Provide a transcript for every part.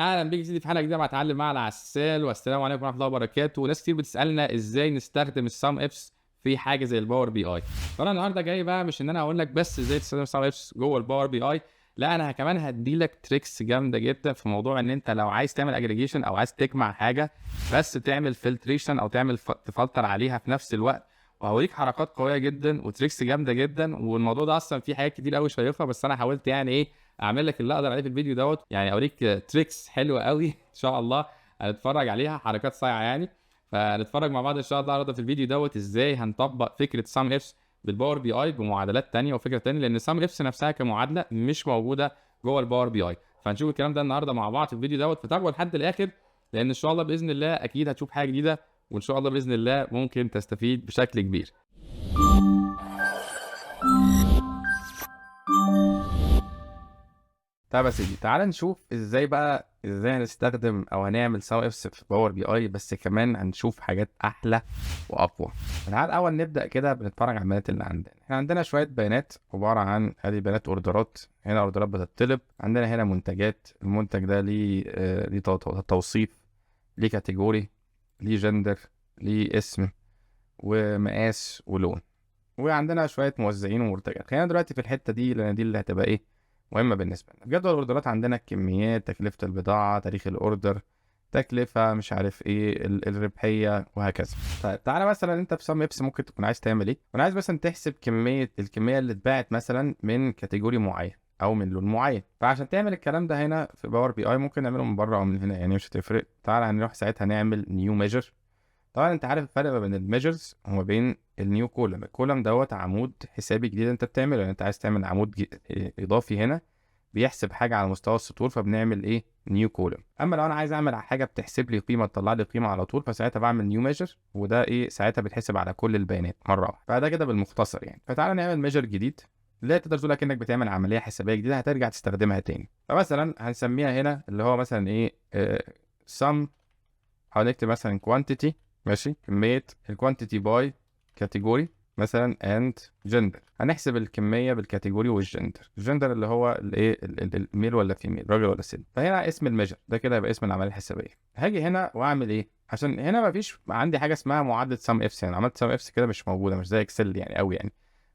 اهلا بيك يا سيدي في حلقه جديده مع اتعلم مع العسال، والسلام عليكم ورحمه الله وبركاته. وناس كتير بتسالنا ازاي نستخدم السام ابس في حاجه زي الباور بي اي. فانا النهارده جاي بقى مش ان انا اقول لك بس ازاي تستخدم السام ابس جوه الباور بي اي، لا انا كمان هدي لك تريكس جامده جدا في موضوع ان انت لو عايز تعمل اجريجيشن او عايز تجمع حاجه بس تعمل فلتريشن او تعمل تفلتر عليها في نفس الوقت. وهوريك حركات قويه جدا وتريكس جامده جدا، والموضوع ده اصلا فيه حاجات كتير قوي شيقه، بس انا حاولت يعني ايه اعمل لك اللي اقدر عليه في الفيديو دوت، يعني اوريك تريكس حلوه قوي ان شاء الله هنتفرج عليها، حركات صايعه يعني. فنتفرج مع بعض ان شاء الله النهارده في الفيديو دوت ازاي هنطبق فكره سام افس بالباور بي اي بمعادلات تانية وفكره تانية، لان سام افس نفسها كمعادله مش موجوده جوه الباور بي اي. فهنشوف الكلام ده النهارده مع بعض في الفيديو دوت، فتابعوا لحد الاخر لان ان شاء الله باذن الله اكيد هتشوف حاجه جديده، وان شاء الله باذن الله ممكن تستفيد بشكل كبير. طب يا سيدي تعال نشوف ازاي هنستخدم او هنعمل سام افس في باور بي اي، بس كمان هنشوف حاجات احلى واقوى. تعال الاول نبدا كده بنتفرج على البيانات اللي عندنا. احنا عندنا شويه بيانات عباره عن ادي بيانات اوردرات، هنا اوردرات بتطلب، عندنا هنا منتجات، المنتج ده ليه توصيف، ليه كاتيجوري، ليه جندر، ليه اسم ومقاس ولون، وعندنا شويه موزعين ومرتجات. خلينا دلوقتي في الحته دي لان دي اللي هتبقى ايه مهمه بالنسبه لنا. في جدول الاوردرات عندنا الكميات، تكلفه البضاعه، تاريخ الاوردر، تكلفه مش عارف ايه، الربحيه وهكذا. طيب تعالى مثلا انت في سام ابس ممكن تكون عايز تعمل ايه، وانا عايز مثلا تحسب الكميه اللي اتباعت مثلا من كاتيجوري معين او من لون معين. فعشان تعمل الكلام ده هنا في باور بي اي ممكن نعمله من بره او من هنا، يعني مش هتفرق. تعالى هنروح ساعتها نعمل نيو ميجر. طبعا انت عارف الفرق ما بين الميجرز وما بين النيو كولم. الكولم دوت عمود حسابي جديد انت بتعمله، يعني انت عايز تعمل عمود اضافي هنا بيحسب حاجه على مستوى السطور، فبنعمل ايه نيو كولم. اما لو انا عايز اعمل حاجه بتحسب لي قيمه تطلع لي قيمه على طول، فساعتها بعمل نيو ميجر، وده ايه ساعتها بتحسب على كل البيانات مره واحده. فده كده بالمختصر يعني. فتعالى نعمل ميجر جديد، لا تقدر تقول لك انك بتعمل عمليه حسابيه جديده هترجع تستخدمها تاني. فمثلا هنسميها هنا اللي هو مثلا ايه sum، هنكتب مثلا quantity، ماشي، كمية الكوانتيتي باي كاتيجوري مثلا and gender. هنحسب الكمية بالكاتيجوري والجندر، الجندر اللي هو الايه الميل ولا فيميل، راجل ولا ست. فهنا اسم الميجر ده كده يبقى اسم العملية الحسابية. هاجي هنا واعمل ايه عشان هنا مفيش عندي حاجة اسمها معادلة سم افس، يعني عملت سم افس كده مش موجودة، مش زي اكسل يعني قوي يعني،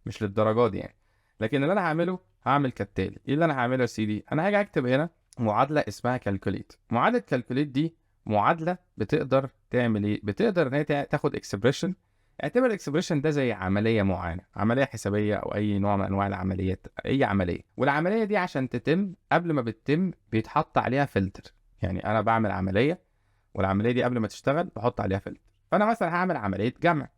مش للدرجة دي يعني. لكن اللي انا هعمله هعمل كالتالي. ايه اللي انا هعمله يا سيدي؟ انا هاجي اكتب هنا معادلة اسمها كالكوليت. معادلة كالكوليت دي معادله بتقدر تعمل ايه، بتقدر ان هي تاخد اكسبريشن. اعتبر الاكسبريشن ده زي عمليه معينه، عمليه حسابيه او اي نوع من انواع العمليات، اي عمليه. والعمليه دي عشان تتم قبل ما بتتم بيتحط عليها فلتر. يعني انا بعمل عمليه والعمليه دي قبل ما تشتغل بحط عليها فلتر. فانا مثلا هعمل عمليه جمع،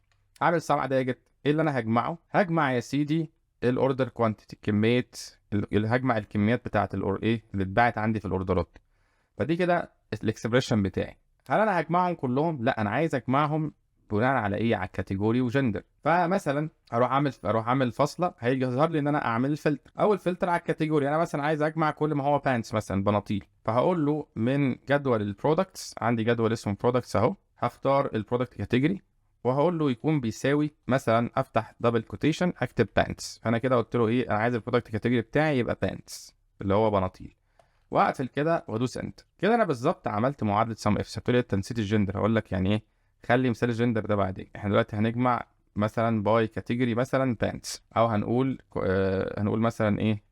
هعمل صنع دايجة. ايه اللي انا هجمعه؟ هجمع يا سيدي الاوردر كوانتيتي، كميه اللي هجمع الكميات بتاعه ايه اللي اتباعت عندي في الاوردرات. فدي كده الاكسبريشن بتاعي. هل انا هجمعهم كلهم؟ لا، انا عايز اجمعهم بناء على ايه، على الكاتيجوري وجندر. فمثلا اروح اعمل فاصله، هيجي يظهر لي ان انا اعمل فلتر. اول فلتر على الكاتيجوري، انا مثلا عايز اجمع كل ما هو بانتس مثلا بناطيل، فهقول له من جدول البرودكتس، عندي جدول اسمه برودكتس اهو، هختار البرودكت كاتيجوري وهقول له يكون بيساوي مثلا، افتح دبل كوتيشن اكتب بانتس. فانا كده قلت له ايه، انا عايز البرودكت كاتيجوري بتاعي يبقى بانتس اللي هو بناطيل، واقفل كده وادوس انتر. كده انا بالظبط عملت معادله سم اف. هتقول لي انت نسيت الجندر، هقول لك يعني ايه، خلي مثال الجندر ده بعدين. احنا دلوقتي هنجمع مثلا باي كاتيجوري مثلا بانتس، او هنقول مثلا ايه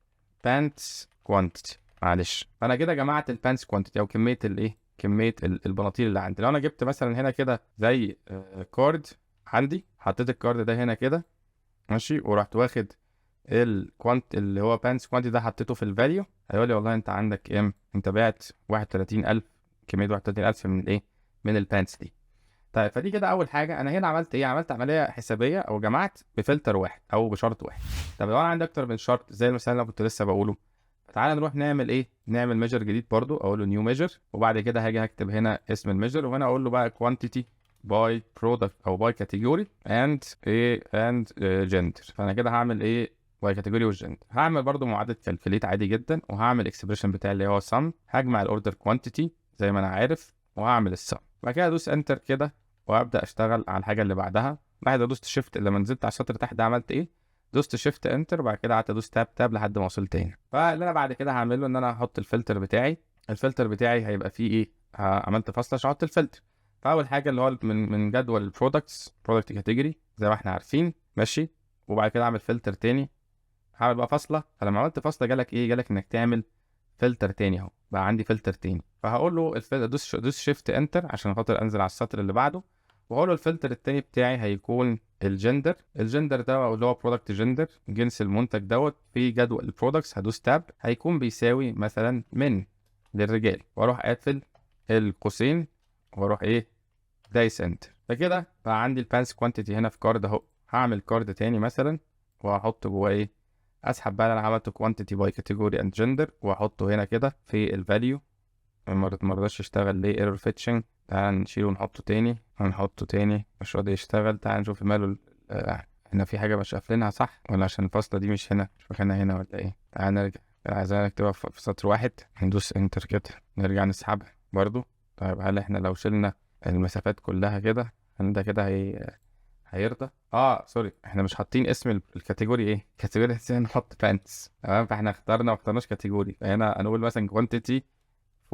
بانتس كوانتيتي. معلش، فانا كده جمعت البانتس كوانتيتي او كميه الايه، كميه البناطيل اللي عندي. لو انا جبت مثلا هنا كده زي كارد عندي، حطيت الكارد ده هنا كده ماشي، ورحت واخد اللي هو بانس كوانتي ده حطيته في الفاليو، هيقول لي والله انت عندك كام، انت بعت 31000، كميه 31000 من الايه، من البانس دي. طيب فدي كده اول حاجه. انا هنا عملت ايه، عملت عمليه حسابيه او جمعت بفلتر واحد او بشرط واحد. طب لو انا عندي اكتر من شرط زي المثال اللي انا كنت لسه بقوله، تعالى نروح نعمل ايه، نعمل ميجر جديد برضو، اقول له نيو ميجر، وبعد كده هاجي هكتب هنا اسم الميجر، وهنا اقول له بقى quantity باي برودكت او باي كاتيجوري اند ايه اند جندر. فانا كده هعمل ايه، باي كاتيجوري والجندر. هعمل برضو معادله كالكوليت عادي جدا، وهعمل اكسبريشن بتاعي اللي هو sum، هجمع الاوردر كوانتيتي زي ما انا عارف، وهعمل السم. بعد كده ادوس انتر كده وابدا اشتغل على الحاجه اللي بعدها. بعد دوست شيفت لما نزلت على السطر تحت ده عملت ايه، دوست شيفت انتر، وبعد كده قعدت ادوس تاب لحد ما وصلت هنا. فاللي انا بعد كده هعمله ان انا هحط الفلتر بتاعي، الفلتر بتاعي هيبقى فيه ايه، عملت فاصله عشان احط الفلتر. فاول حاجه اللي هو من جدول البرودكتس برودكت كاتيجوري زي ما احنا عارفين، ماشي. وبعد كده اعمل فلتر تاني، هعمل بقى فاصله. فلما عملت فاصله جالك ايه، جالك انك تعمل فلتر تاني اهو، بقى عندي فلتر تاني. فهقول له دوس شيفت انتر عشان خاطر انزل على السطر اللي بعده، وهقول له الفلتر التاني بتاعي هيكون الجندر ده اللي هو برودكت جندر، جنس المنتج دوت في جدول البرودكتس. هدوس تاب، هيكون بيساوي مثلا من للرجال، واروح قافل القوسين واروح ايه دايس انتر. فكده بقى عندي البانس كوانتيتي هنا في كارد اهو. هعمل كارد تاني مثلا وهحط جواه ايه، اسحب بقى اللي انا عملته كوانتيتي باي كاتيجوري اند جندر واحطه هنا كده في الفاليو. مرضاش يشتغل ليه، ايرور فيتشنج. تعال نشيله ونحطه تاني، هنحطه تاني مش راضي يشتغل. تعال نشوف ماله. هنا في حاجة مش قافلينها صح، ولا عشان الفاصلة دي مش هنا، مش مكانها هنا ولا ايه. تعال نرجع، عايزين نكتبها في سطر واحد، ندوس انتر كده، نرجع نسحبها برضو. طيب هل احنا لو شلنا المسافات كلها كده، هل ده كده هيرضى؟ سوري، احنا مش حاطين اسم الكاتيجوري ايه، كاتيجوري ازاي نحط بانتس، تمام. فاحنا اخترنا ما اخترناش كاتيجوري، فهنا هنقول مثلا quantity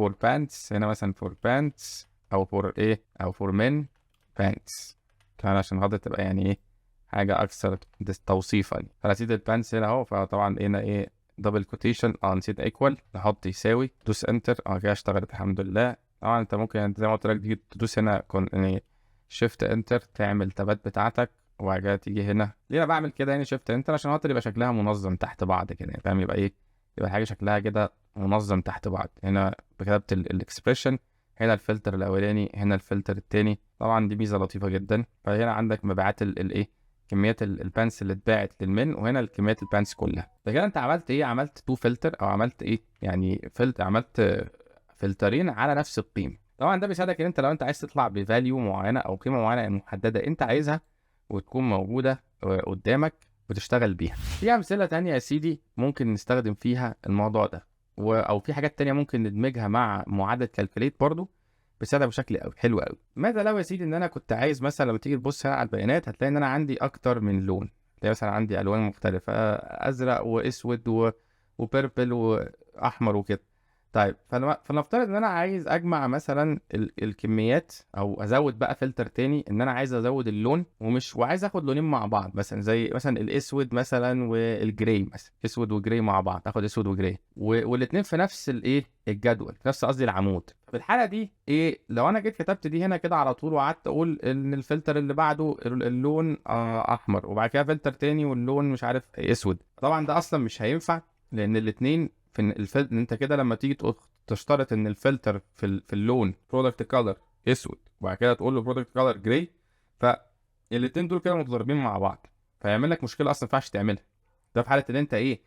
for pants، هنا مثلا for pants او for ايه او for men pants، كمان عشان خاطر تبقى يعني ايه حاجة اكثر توصيفا يعني. فنسيت البانتس هنا اهو، فطبعا هنا ايه دبل كوتيشن، نسيت ايكوال، نحط يساوي، دوس انتر، كده اشتغلت الحمد لله. طبعا انت ممكن يعني زي ما قلت لك تيجي تدوس هنا يعني شيفت انتر تعمل تابات بتاعتك، وبعد كده تيجي هنا. ليه انا بعمل كده يعني شيفت انتر؟ عشان خاطر يبقى شكلها منظم تحت بعض كده يعني، فاهم؟ يبقى ايه، يبقى حاجه شكلها كده منظم تحت بعض. هنا كتبت الاكسبريشن، هنا الفلتر الاولاني، هنا الفلتر التاني. طبعا دي ميزه لطيفه جدا. فهنا عندك مبيعات الايه، كميات البانس اللي اتباعت للمن، وهنا كميات البانس كلها. فكده انت عملت ايه، عملت تو فلتر، او عملت ايه يعني عملت فلترين على نفس القيمه. طبعا ده بيساعدك ان انت لو انت عايز تطلع بفاليو معينه او قيمه معينه محدده انت عايزها وتكون موجوده قدامك وتشتغل بيها. في امثله تانية يا سيدي ممكن نستخدم فيها الموضوع ده، او في حاجات تانية ممكن ندمجها مع معادله كالكوليت برضو، بتساعدك بشكل حلو قوي. ماذا لو يا سيدي ان انا كنت عايز مثلا، لما تيجي تبص على البيانات هتلاقي ان انا عندي اكتر من لون. تلاقي مثلا عندي الوان مختلفه، ازرق واسود وبيربل واحمر وكده. طيب فنفترض ان انا عايز اجمع مثلا الكميات، او ازود بقى فلتر تاني ان انا عايز ازود اللون، وعايز اخد لونين مع بعض، مثلا زي مثلا الاسود مثلا والجراي، مثلا اسود وجراي مع بعض، اخد اسود وجراي والاثنين في نفس الايه الجدول، في نفس قصدي العمود. في الحاله دي ايه، لو انا جيت كتبت دي هنا كده على طول وقعدت اقول ان الفلتر اللي بعده اللون احمر، وبعد كده فلتر تاني واللون مش عارف اسود، طبعا ده اصلا مش هينفع. لان الاثنين في الفلتر، انت كده لما تيجي تشترط ان الفلتر في اللون برودكت كولر اسود، وبعد كده تقول له برودكت كولر جراي، فالاثنين دول كده متضاربين مع بعض، فيعمل لك مشكله اصلا ما ينفعش تعملها. ده في حاله ان انت ايه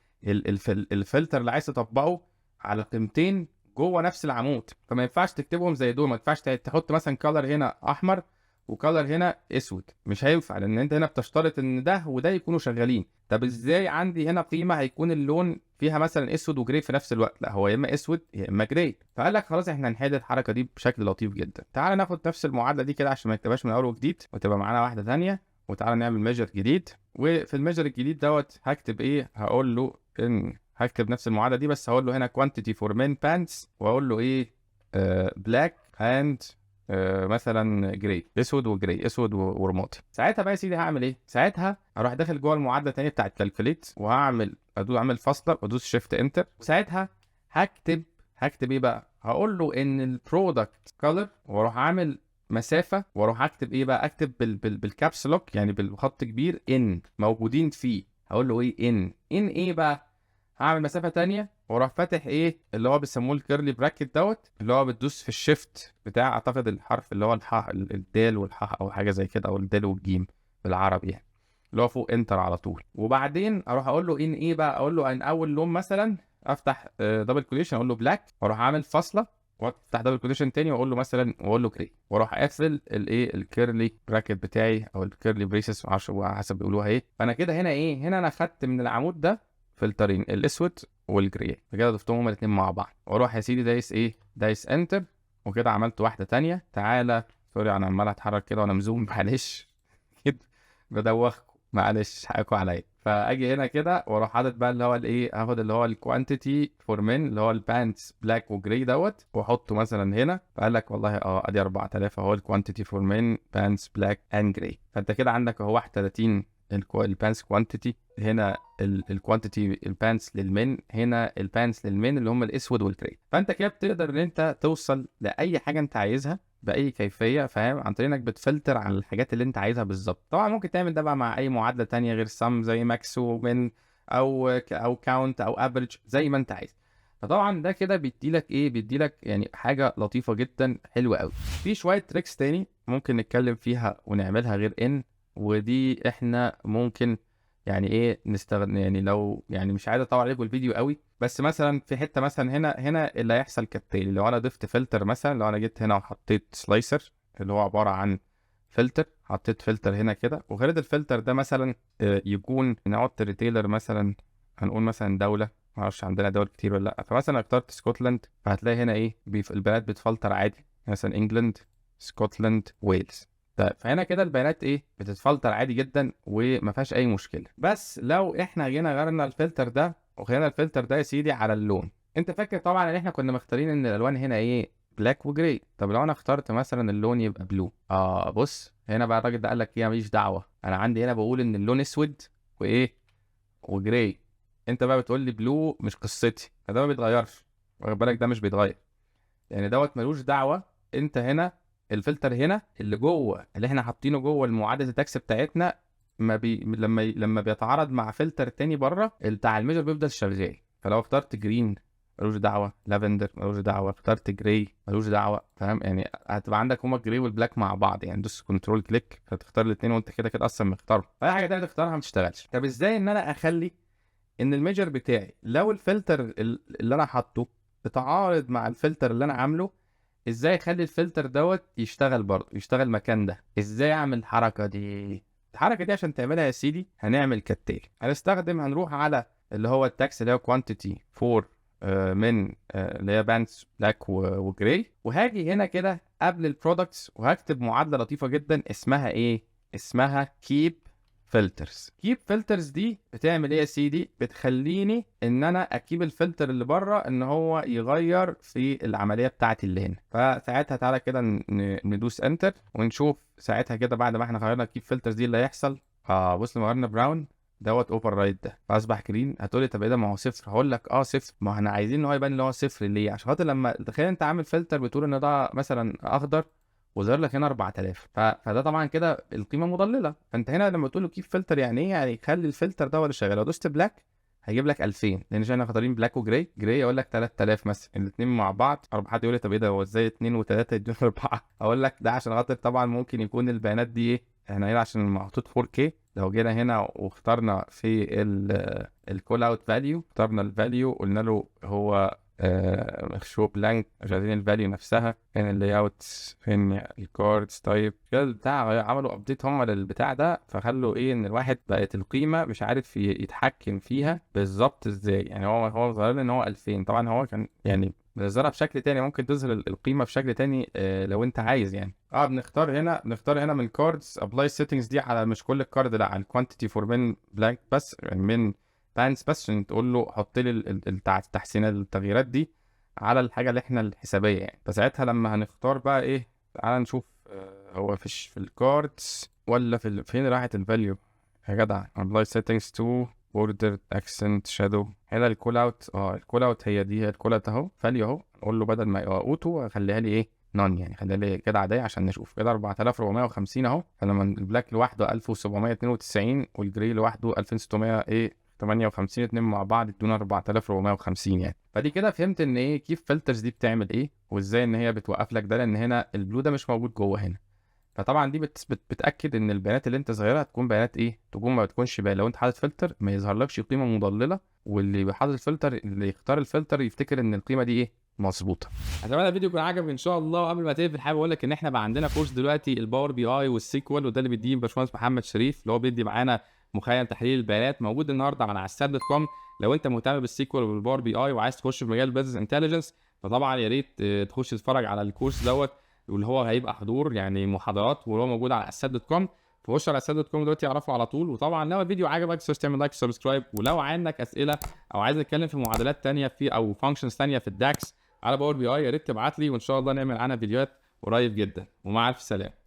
الفلتر اللي عايز تطبقه على قيمتين جوه نفس العمود، فما ينفعش تكتبهم زي دول. ما ينفعش تحط مثلا كولر هنا احمر وكولر هنا اسود، مش هينفع، لان انت هنا بتشترط ان ده وده يكونوا شغالين. طب ازاي عندي هنا قيمه هيكون اللون فيها مثلا اسود وجراي في نفس الوقت؟ لا، هو يا اما اسود يا اما جراي. فقال لك خلاص احنا هنحل الحركه دي بشكل لطيف جدا. تعال ناخد نفس المعادله دي كده عشان ما نكتبهاش من اول وجديد، وتبقى معانا واحده ثانيه. وتعالى نعمل ميجر جديد، وفي الميجر الجديد دوت هكتب ايه، هقول له ان هكتب نفس المعادله دي، بس هقول له هنا quantity for men pants، واقول له ايه black and مثلا جراي، اسود وجراي، اسود ورمادي. ساعتها بقى يا سيدي هعمل ايه، ساعتها هروح داخل جوه المعادله تانية بتاعت كالكوليت، وهعمل اعمل فاصله وادوس شيفت انتر. وساعتها هكتب ايه بقى، هقول له ان البرودكت كولر، واروح عامل مسافه، واروح اكتب ايه بقى، اكتب بالكابس لوك يعني بالخط كبير ان موجودين فيه. هقول له ايه ان ايه بقى، هعمل مسافه تانية واروح فاتح ايه اللي هو بيسموه الكيرلي براكت دوت، اللي هو بتدوس في الشيفت بتاع اعتقد الحرف اللي هو الحاء، الدال والحاء او حاجه زي كده، او الدال والجيم بالعربي يعني، اللي هو فوق انتر على طول. وبعدين اروح اقول له ان ايه بقى، اقول له ان اول لون مثلا افتح دبل كوليشن اقول له بلاك، واروح عامل فاصله وافتح دبل كوليشن تاني واقول له مثلا، واقول له جراي، واروح اقفل الايه الكيرلي براكت بتاعي او الكيرلي بريسس، حسب بيقولوها ايه. فانا كده هنا ايه، هنا انا خدت من العمود ده فلترين، الاسود والجراي، فكده ضفتهم هما الاثنين مع بعض. واروح يا سيدي دايس ايه، دايس انتر، وكده عملت واحده تانية. تعالى سوري انا عمال اتحرك كده وانا مزوم معلش كده بدوخكم. معلش حقكوا عليا. فاجي هنا كده واروح حاطط بقى اللي هو الايه، هاخد اللي هو الكوانتيتي فور مين اللي هو البانتس بلاك وجراي دوت، واحطه مثلا هنا. فقال لك والله ادي 4000 اهو الكوانتيتي فور مين بانتس بلاك اند جراي. فانت كده عندك اهو 31 البانس كوانتيتي، هنا الكوانتيتي البانس للمن، هنا البانس للمن اللي هم الاسود والجراي. فانت كده بتقدر ان انت توصل لاي حاجه انت عايزها باي كيفيه، فاهم، عن طريق انك بتفلتر على الحاجات اللي انت عايزها بالظبط. طبعا ممكن تعمل ده بقى مع اي معادله تانية غير سم، زي ماكس ومن او كاونت او افريج زي ما انت عايز. فطبعا ده كده بيديلك ايه، بيديلك يعني حاجه لطيفه جدا حلوه قوي. في شويه تريكس تاني ممكن نتكلم فيها ونعملها غير ان، ودي احنا ممكن يعني ايه نستخدم، يعني لو يعني مش عايز اطول عليكم الفيديو قوي، بس مثلا في حته مثلا هنا اللي هيحصل كالتالي. لو انا ضفت فلتر مثلا، لو انا جيت هنا وحطيت سلايسر اللي هو عباره عن فلتر، حطيت فلتر هنا كده، وغير الفلتر ده مثلا يكون نحط ريتيلر مثلا، هنقول مثلا دوله، معرفش عندنا دول كتير ولا لا. فمثلا اخترت اسكتلند، فهتلاقي هنا ايه البيانات بتفلتر عادي، مثلا انجلند، اسكتلند، ويلز. طيب فهنا كده البيانات ايه بتتفلتر عادي جدا وما فيهاش اي مشكله. بس لو احنا جينا غيرنا الفلتر ده وخلينا الفلتر ده يا سيدي على اللون، انت فاكر طبعا ان احنا كنا مختارين ان الالوان هنا ايه بلاك وجراي. طب لو انا اخترت مثلا اللون يبقى بلو، بص هنا بقى الراجل ده قال لك ايه، ماليش دعوه، انا عندي هنا بقول ان اللون اسود وايه وجراي. انت بقى بتقول لي بلو، مش قصتي، فده ما بيتغيرش، واخد بالك، ده مش بيتغير يعني، دوت ملوش دعوه. انت هنا الفلتر هنا اللي جوه اللي احنا حاطينه جوه المعادله التاكس بتاعتنا، ما بي... لما بيتعارض مع فلتر تاني بره بتاع الميجر بيفضل شغال. فلو اخترت جرين ملوش دعوه، لافندر ملوش دعوه، اخترت جراي ملوش دعوه، فاهم يعني. هتبقى عندك هما الجراي والبلاك مع بعض يعني، دوس كنترول كليك فتختار الاثنين وانت كده كده اصلا مختارهم. فاي حاجه تانيه تختارها ما تشتغلش. طب ازاي ان انا اخلي ان الميجر بتاعي لو الفلتر اللي انا حاطه اتعارض مع الفلتر اللي انا عامله، ازاي اخلي الفلتر دوت يشتغل برضه، يشتغل مكان ده؟ ازاي اعمل الحركه دي؟ الحركه دي عشان تعملها يا سيدي هنعمل كالتالي. هنروح على اللي هو التاكس اللي هو كوانتيتي فور من اللي هي بانس بلاك وجراي، وهاجي هنا كده قبل البرودكتس وهكتب معادله لطيفه جدا اسمها ايه، اسمها كيب فلترز. كيب فلترز دي بتعمل ايه يا سيدي؟ بتخليني ان انا اكيب الفلتر اللي بره ان هو يغير في العمليه بتاعتي اللي هنا. فساعتها تعالى كده ندوس انتر ونشوف ساعتها كده بعد ما احنا غيرنا الكيب فلترز دي اللي هيحصل. بص لما غيرنا براون دوت اوفر رايت ده فاصبح جرين. هتقولي طب ايه ده، ما هو صفر. هقول لك صفر، ما احنا عايزين ان هو يبان ان هو صفر. ليه؟ عشان خاطر لما تخيل انت عامل فلتر بتقول ان ده مثلا اخضر وظهر لك هنا 4000، فده طبعا كده القيمه مضلله. فانت هنا لما تقول له كيب فلتر يعني ايه، يعني خلي الفلتر ده هو اللي شغال. لو دوست بلاك هيجيب لك 2000، لان احنا اختارين بلاك وجراي. جراي يقول لك 3000 مثلا، الاثنين مع بعض 4. حد يقول لي طب ايه ده، هو ازاي 2 و3 يدوني 4؟ اقول لك ده عشان خاطر طبعا ممكن يكون البيانات دي ايه، احنا هنا عشان محطوط 4K. لو جينا هنا واخترنا في الكول اوت فاليو، اخترنا الفاليو قلنا له هو شو بلانك، مش عايزين الفاليو نفسها. فين اللاي اوت، فين الكاردز، طيب كده البتاع عملوا ابديت هم للبتاع ده، فخلوا ايه ان الواحد بقت القيمه مش عارف يتحكم فيها بالظبط ازاي. يعني هو ظهر لي ان هو 2000، طبعا هو كان يعني بنظهرها بشكل تاني، ممكن تظهر القيمه بشكل تاني لو انت عايز يعني. بنختار هنا من كاردز ابلاي سيتنجز دي على مش كل الكارد، لا على الكوانتيتي فور من بلانك بس، يعني من بانس بس، عشان تقول له حط لي التحسينات التغييرات دي على الحاجه اللي احنا الحسابيه يعني. فساعتها لما هنختار بقى ايه، تعال نشوف هو في الكاردز ولا فين راحت الفاليو يا جدع. ابلاي سيتنجز تو بوردر اكسنت شادو، هنا الكول اوت. الكول اوت هي دي، هي الكول اوت اهو، فاليو اهو. اقول له بدل ما يبقى اوتو خليها لي ايه نون، يعني خليها لي كده عاديه عشان نشوف. كده 4450 اهو. فلما البلاك لوحده 1792 والجري لوحده 1600 ايه 58، اتنين مع بعض ادونا 4450 يعني. فدي كده فهمت ان ايه كيف فلترز دي بتعمل ايه، وازاي ان هي بتوقف لك ده، لان هنا البلو ده مش موجود جوه هنا. فطبعا دي بتاكد ان البيانات اللي انت ظاهرها تكون بيانات ايه، تكون ما بتكونش بيان. لو انت حاطط فلتر ما يظهرلكش قيمه مضلله، واللي حاطط الفلتر اللي يختار الفلتر يفتكر ان القيمه دي ايه مظبوطه. اتمنى الفيديو يكون عجبك ان شاء الله. وقبل ما تقفل حابب اقول لك ان احنا بقى عندنا كورس دلوقتي الباور بي اي والسيكوال، وده اللي بيديه باشمهندس محمد شريف، اللي هو بيدي معانا مخيم تحليل البيانات، موجود النهارده على عساد.com. لو انت مهتم بالسيكوال والباور بي اي وعايز تخش في مجال بزنس انتليجنس، فطبعا يا ريت تخش تتفرج على الكورس دوت، واللي هو هيبقى حضور يعني محاضرات، وهو موجود على عساد.com. فخش على اسهال.com دلوقتي يعرفوا على طول. وطبعا لو الفيديو عجبك تنساش تعمل لايك وسبسكرايب، ولو عندك اسئله او عايز نتكلم في معادلات تانية في او فانكشنز ثانيه في الداكس على باور بي اي، يا ريت تبعت لي وان شاء الله نعمل عنها فيديوهات قريب جدا. ومع الف سلامه.